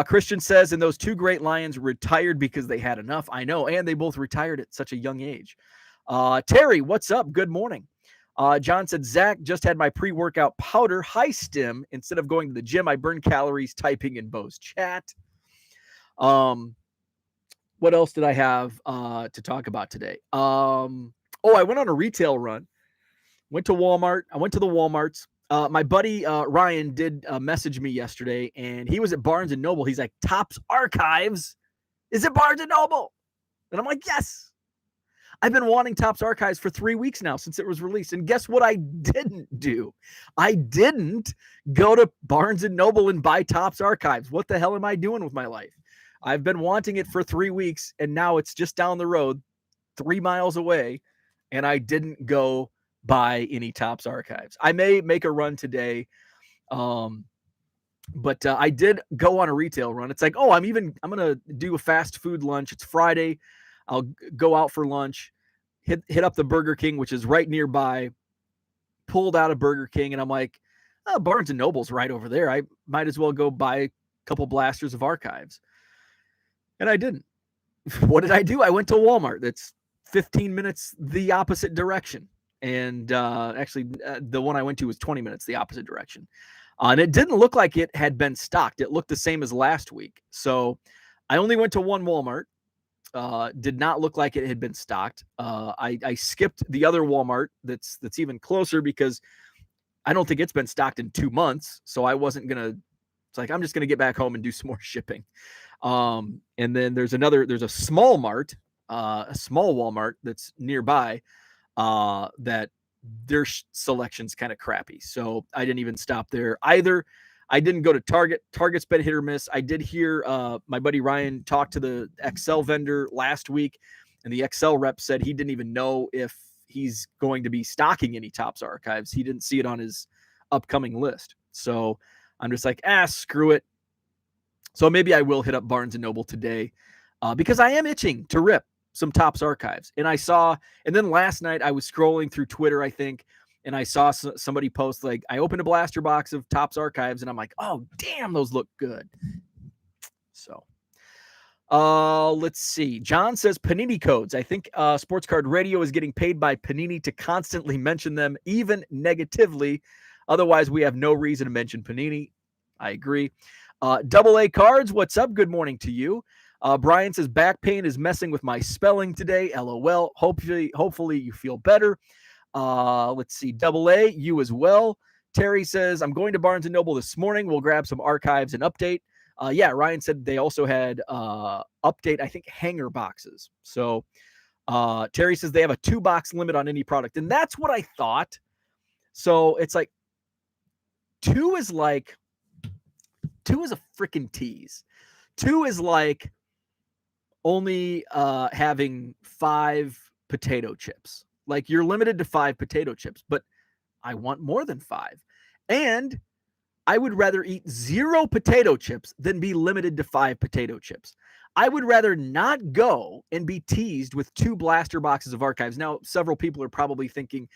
S1: Christian says, and those 2 great Lions retired because they had enough. I know, and they both retired at such a young age. Terry, what's up? Good morning. John said, Zach, just had my pre-workout powder, high stim. Instead of going to the gym, I burn calories typing in Bo's chat. What else did I have to talk about today? I went on a retail run. Went to Walmart. I went to the Walmarts. My buddy Ryan did message me yesterday, and he was at Barnes & Noble. He's like, Topps Archives is at Barnes & Noble. And I'm like, yes. I've been wanting Topps Archives for 3 weeks now since it was released. And guess what I didn't do? I didn't go to Barnes & Noble and buy Topps Archives. What the hell am I doing with my life? I've been wanting it for 3 weeks, and now it's just down the road, 3 miles away, and I didn't go buy any Topps Archives. I may make a run today, but I did go on a retail run. It's like, I'm going to do a fast food lunch. It's Friday. I'll go out for lunch, hit up the Burger King, which is right nearby, pulled out of Burger King, and I'm like, Barnes & Noble's right over there. I might as well go buy a couple blasters of Archives. And I didn't. What did I do? I went to Walmart. That's 15 minutes the opposite direction. And the one I went to was 20 minutes the opposite direction. And it didn't look like it had been stocked. It looked the same as last week. So I only went to one Walmart. Did not look like it had been stocked. I skipped the other Walmart that's even closer because I don't think it's been stocked in 2 months. So I wasn't going to, it's like, I'm just going to get back home and do some more shipping. And then there's a small mart, a small Walmart that's nearby, that their selection's kind of crappy. So I didn't even stop there either. I didn't go to Target. Target's been hit or miss. I did hear my buddy Ryan talk to the XL vendor last week, and the XL rep said he didn't even know if he's going to be stocking any Topps Archives. He didn't see it on his upcoming list. So I'm just like, screw it. So maybe I will hit up Barnes & Noble today because I am itching to rip some Topps Archives. And then last night I was scrolling through Twitter, I think, and I saw somebody post, like, I opened a blaster box of Topps Archives, and I'm like, oh, damn, those look good. So let's see. John says Panini codes. I think Sports Card Radio is getting paid by Panini to constantly mention them, even negatively. Otherwise, we have no reason to mention Panini. I agree. AA Cards, what's up? Good morning to you. Brian says back pain is messing with my spelling today. LOL. Hopefully you feel better. Let's see. AA, you as well. Terry says, I'm going to Barnes & Noble this morning. We'll grab some archives and update. Yeah, Ryan said they also had update, I think, hanger boxes. So Terry says they have a 2-box limit on any product. And that's what I thought. So it's like 2 is a freaking tease. 2 is like only having 5 potato chips. Like, you're limited to 5 potato chips, but I want more than 5. And I would rather eat 0 potato chips than be limited to 5 potato chips. I would rather not go and be teased with 2 blaster boxes of archives. Now, several people are probably thinking,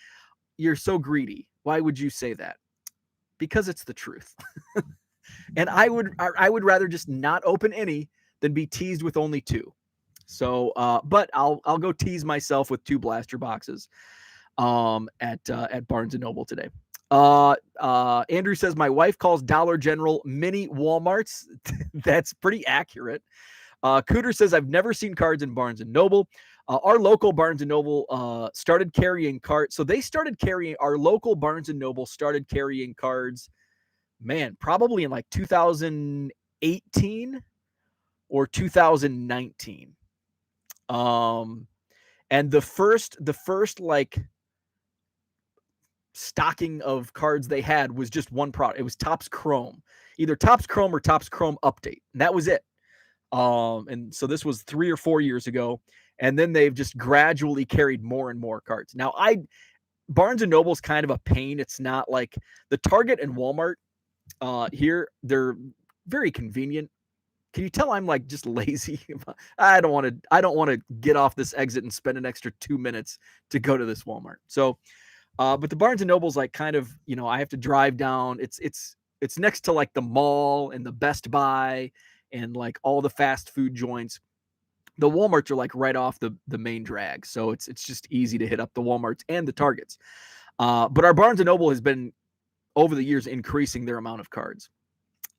S1: you're so greedy. Why would you say that? Because it's the truth. And I would rather just not open any than be teased with only 2. So, but I'll go tease myself with 2 blaster boxes at Barnes and Noble today. Andrew says my wife calls Dollar General mini Walmarts. That's pretty accurate. Cooter says I've never seen cards in Barnes and Noble. Our local Barnes and Noble started carrying cards. So they started carrying, our local Barnes and Noble started carrying cards, man, probably in like 2018 or 2019. And the first like stocking of cards they had was just one product. It was Topps Chrome, either Topps Chrome or Topps Chrome Update. And that was it. And so this was 3 or 4 years ago. And then they've just gradually carried more and more cards. Now, Barnes and Noble's kind of a pain. It's not like the Target and Walmart here. They're very convenient. Can you tell I'm like just lazy? I don't want to get off this exit and spend an extra 2 minutes to go to this Walmart. So, but the Barnes and Noble's like kind of, I have to drive down. It's next to like the mall and the Best Buy and like all the fast food joints. The Walmarts are like right off the main drag. So it's just easy to hit up the Walmarts and the Targets. But our Barnes and Noble has been over the years increasing their amount of cards.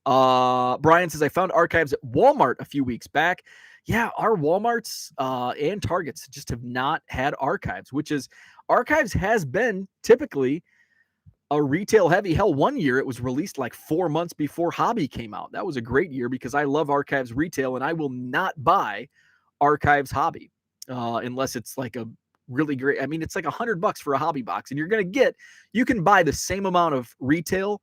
S1: Brian says I found archives at Walmart a few weeks back. Yeah, our Walmarts and Targets just have not had archives, archives has been typically a retail heavy. Hell, one year it was released like 4 months before Hobby came out. That was a great year because I love archives retail and I will not buy archives Hobby unless it's like a really great. I mean, it's like $100 for a hobby box, and you can buy the same amount of retail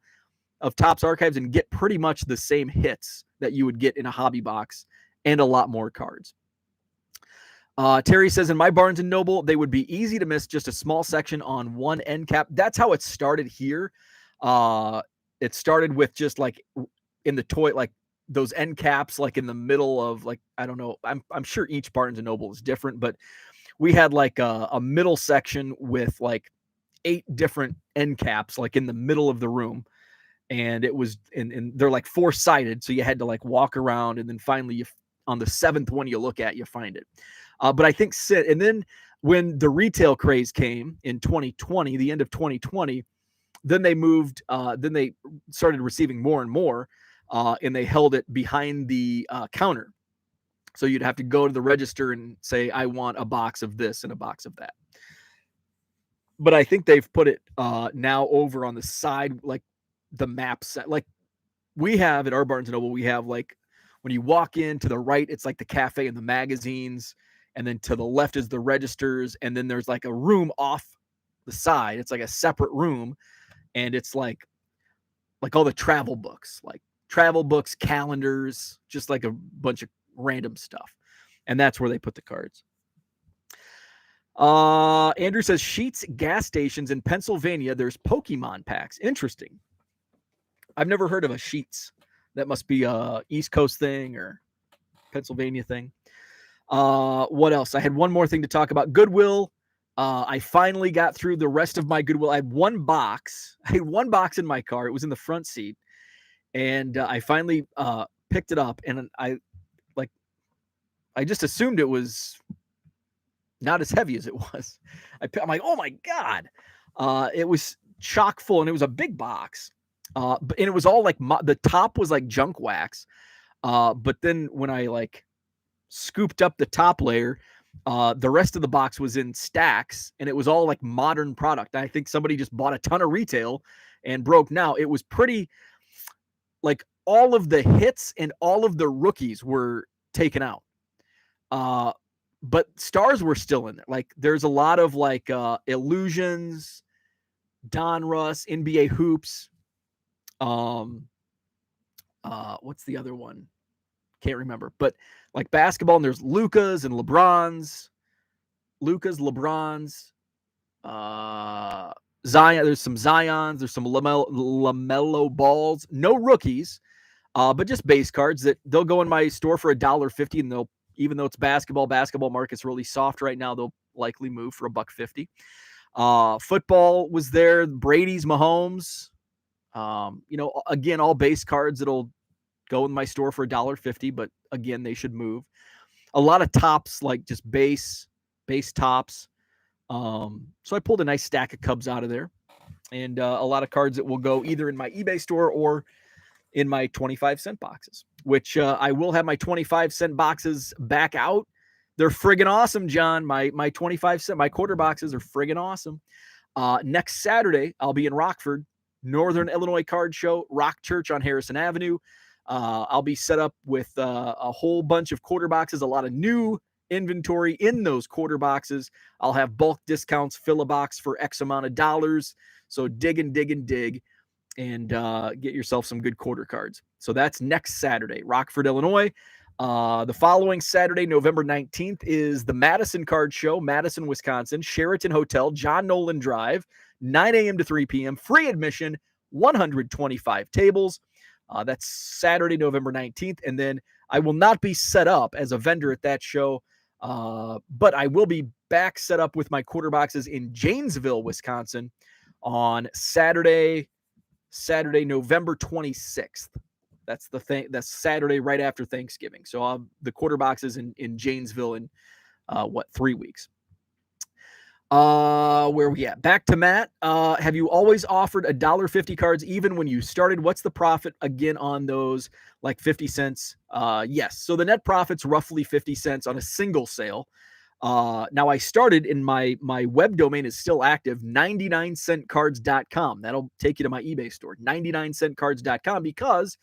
S1: of Topps archives and get pretty much the same hits that you would get in a hobby box and a lot more cards. Terry says in my Barnes and Noble, they would be easy to miss just a small section on one end cap. That's how it started here. It started with just like in the toy, like those end caps, like in the middle of like, I don't know. I'm sure each Barnes and Noble is different, but we had like a middle section with like 8 different end caps, like in the middle of the room. And it was, and they're like 4-sided. So you had to like walk around, and then finally on the 7th one you look at, you find it. But I think and then when the retail craze came in 2020, the end of 2020, then they moved, then they started receiving more and more, and they held it behind the counter. So you'd have to go to the register and say, I want a box of this and a box of that. But I think they've put it now over on the side, like the map set. Like we have at our Barnes & Noble, we have like when you walk in to the right, it's like the cafe and the magazines. And then to the left is the registers. And then there's like a room off the side. It's like a separate room. And it's like all the travel books, calendars, just like a bunch of random stuff. And that's where they put the cards. Andrew says Sheetz gas stations in Pennsylvania, there's Pokemon packs. Interesting. I've never heard of a Sheetz. That must be a East Coast thing or Pennsylvania thing. What else? I had one more thing to talk about. Goodwill. I finally got through the rest of my Goodwill. I had one box in my car. It was in the front seat. And I finally picked it up, and I just assumed it was not as heavy as it was. I'm like, oh my God. It was chock full, and it was a big box. And it was all like the top was like junk wax. But then when I like scooped up the top layer, the rest of the box was in stacks, and it was all like modern product. I think somebody just bought a ton of retail and broke. Now it was pretty, like all of the hits and all of the rookies were taken out. But stars were still in there. Like there's a lot of like Illusions, Donruss, NBA Hoops. What's the other one? Can't remember. But like basketball, and there's Lukas and LeBrons. Zion. There's some Zions. There's some LaMelo balls. No rookies, but just base cards that they'll go in my store for $1.50, and they'll, even though it's basketball market's really soft right now, they'll likely move for $1.50. Football was there. Brady's, Mahomes. Again, all base cards that'll go in my store for $1.50, but again, they should move. A lot of tops, like just base tops. So I pulled a nice stack of Cubs out of there, and a lot of cards that will go either in my eBay store or in my 25-cent boxes, which I will have my 25-cent boxes back out. They're friggin' awesome, John. My 25-cent, my quarter boxes are friggin' awesome. Next Saturday, I'll be in Rockford, Northern Illinois Card Show, Rock Church on Harrison Avenue. I'll be set up with a whole bunch of quarter boxes, a lot of new inventory in those quarter boxes. I'll have bulk discounts, fill a box for X amount of dollars. So dig and get yourself some good quarter cards. So that's next Saturday, Rockford, Illinois. The following Saturday, November 19th, is the Madison Card Show, Madison, Wisconsin, Sheraton Hotel, John Nolan Drive, 9 a.m. to 3 p.m., free admission, 125 tables. That's Saturday, November 19th. And then I will not be set up as a vendor at that show, but I will be back set up with my quarter boxes in Janesville, Wisconsin on Saturday, November 26th. That's the thing. That's Saturday right after Thanksgiving. So the quarter boxes in Janesville in 3 weeks. Where are we at? Back to Matt. Have you always offered $1.50 cards even when you started? What's the profit again on those? Like 50 cents? Yes. So the net profit's roughly 50 cents on a single sale. Now I started in my web domain is still active, 99centcards.com. That'll take you to my eBay store, 99centcards.com, because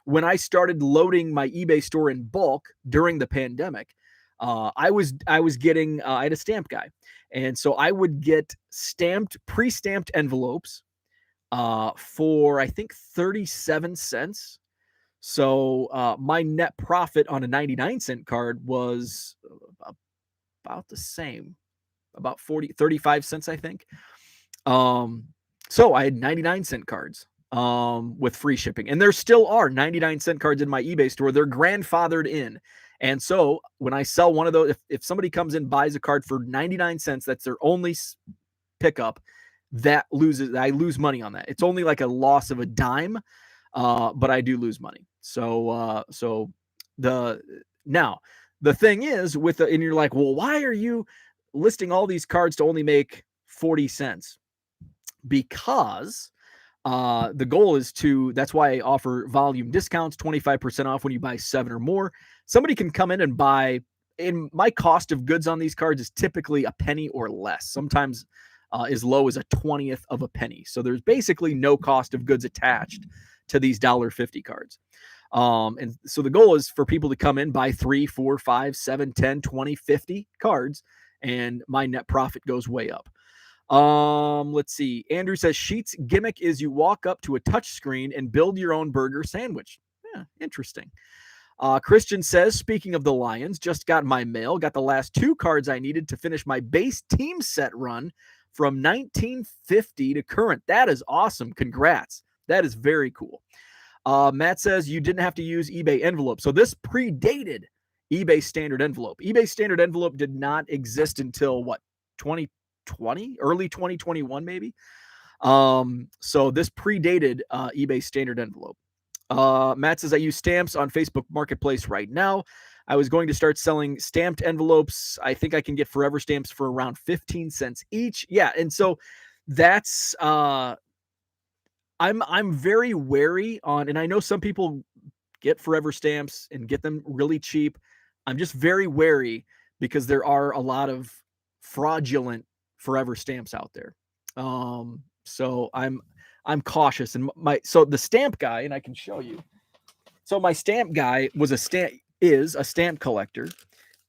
S1: when I started loading my eBay store in bulk during the pandemic, I was getting, I had a stamp guy. And so I would get pre-stamped envelopes for, I think, 37 cents. So my net profit on a 99-cent card was about the same, about 35 cents, I think. So I had 99-cent cards with free shipping. And there still are 99-cent cards in my eBay store. They're grandfathered in. And so when I sell one of those, if somebody comes in, buys a card for 99 cents, that's their only pickup, I lose money on that. It's only like a loss of a dime, but I do lose money. So the thing is and you're like, well, why are you listing all these cards to only make 40 cents? Because the goal is that's why I offer volume discounts, 25% off when you buy 7 or more. Somebody can come in and buy, and my cost of goods on these cards is typically a penny or less, sometimes as low as a 20th of a penny. So there's basically no cost of goods attached to these $1.50 cards. And so the goal is for people to come in, buy 3, 4, 5, 7, 10, 20, 50 cards, and my net profit goes way up. Let's see. Andrew says Sheet's gimmick is you walk up to a touch screen and build your own burger sandwich. Yeah, interesting. Christian says, speaking of the Lions, just got my mail, got the last 2 cards I needed to finish my base team set run from 1950 to current. That is awesome. Congrats. That is very cool. Matt says you didn't have to use eBay envelope. So this predated eBay standard envelope. eBay standard envelope did not exist until 2020, early 2021, maybe. So this predated eBay standard envelope. Matt says I use stamps on Facebook Marketplace right now. I was going to start selling stamped envelopes. I think I can get forever stamps for around 15 cents each. Yeah, and so that's I'm very wary on, and I know some people get forever stamps and get them really cheap. I'm just very wary because there are a lot of fraudulent forever stamps out there. So I'm cautious, and so the stamp guy, and I can show you. So my stamp guy is a stamp collector.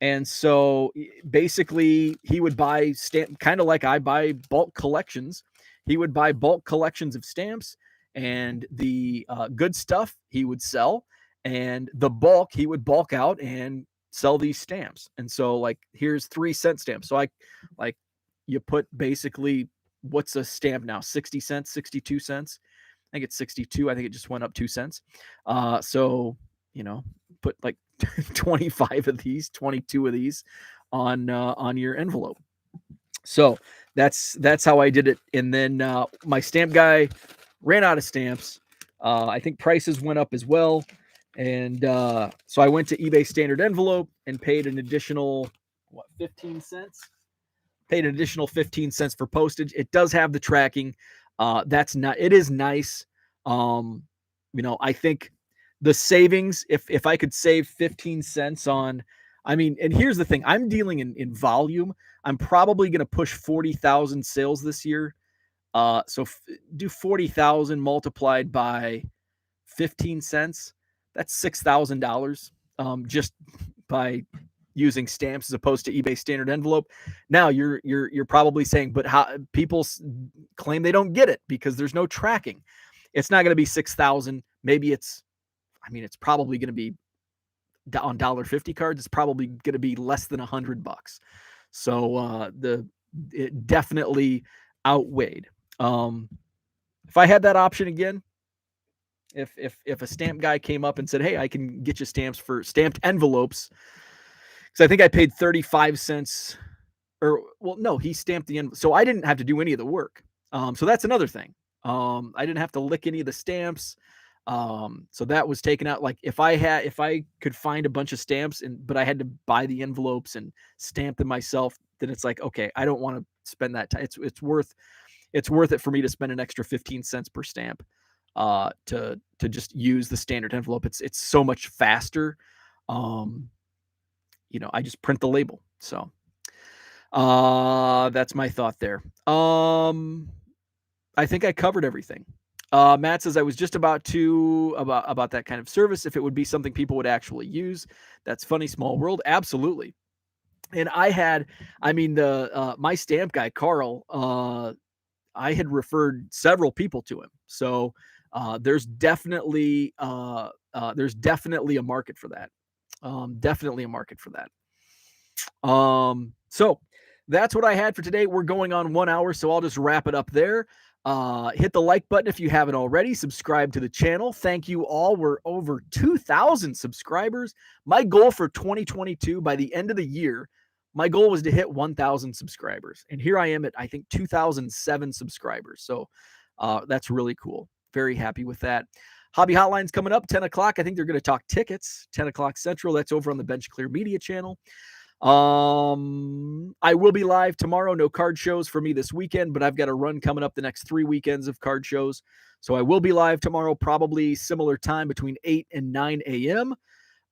S1: And so basically he would buy stamp, kind of like I buy bulk collections. He would buy bulk collections of stamps, and the good stuff he would sell, and the bulk he would bulk out and sell these stamps. And so like, here's 3-cent stamps. So you put basically what's a stamp now? 60 cents, 62 cents. I think it's 62. I think it just went up 2 cents. So, put like 25 of these, 22 of these on your envelope. So that's how I did it. And then my stamp guy ran out of stamps. I think prices went up as well. And so I went to eBay standard envelope and paid an additional 15 cents. Paid an additional 15 cents for postage. It does have the tracking. It is nice. I think the savings, if I could save 15 cents on, and here's the thing, I'm dealing in volume. I'm probably going to push 40,000 sales this year. So do 40,000 multiplied by 15 cents. That's $6,000 just by using stamps as opposed to eBay standard envelope. Now you're probably saying, but how people claim they don't get it because there's no tracking. It's not going to be 6,000. Maybe it's probably going to be on $1.50 cards. It's probably going to be less than $100. So it definitely outweighed. If I had that option again, if a stamp guy came up and said, hey, I can get you stamps for stamped envelopes, because I think I paid 35 cents he stamped the envelope. So I didn't have to do any of the work. So that's another thing. I didn't have to lick any of the stamps. So that was taken out. Like if I could find a bunch of stamps but I had to buy the envelopes and stamp them myself, then it's like, okay, I don't want to spend that time. It's worth it for me to spend an extra 15 cents per stamp to just use the standard envelope. It's so much faster. I just print the label. So that's my thought there. I think I covered everything. Matt says I was just about that kind of service, if it would be something people would actually use. That's funny, small world. Absolutely. And my stamp guy, Carl, I had referred several people to him. So there's definitely a market for that. Definitely a market for that. So that's what I had for today. We're going on 1 hour, so I'll just wrap it up there. Hit the like button if you haven't already. Subscribe to the channel. Thank you all. We're over 2,000 subscribers. My goal for 2022, by the end of the year, my goal was to hit 1,000 subscribers. And here I am at, I think, 2,007 subscribers. So that's really cool. Very happy with that. Hobby Hotline's coming up, 10 o'clock. I think they're going to talk tickets, 10 o'clock Central. That's over on the Bench Clear Media channel. I will be live tomorrow. No card shows for me this weekend, but I've got a run coming up the next 3 weekends of card shows. So I will be live tomorrow, probably similar time between 8 and 9 a.m.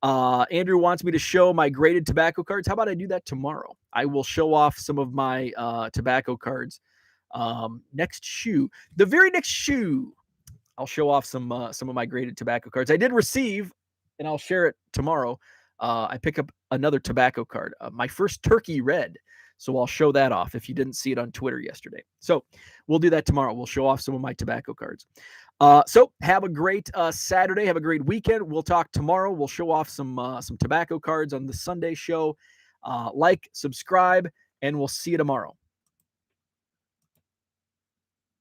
S1: Andrew wants me to show my graded tobacco cards. How about I do that tomorrow? I will show off some of my tobacco cards. The very next shoe, I'll show off some of my graded tobacco cards. I did receive, and I'll share it tomorrow. I pick up another tobacco card, my first turkey red. So I'll show that off if you didn't see it on Twitter yesterday. So we'll do that tomorrow. We'll show off some of my tobacco cards. So have a great Saturday. Have a great weekend. We'll talk tomorrow. We'll show off some tobacco cards on the Sunday show. Like, subscribe, and we'll see you tomorrow.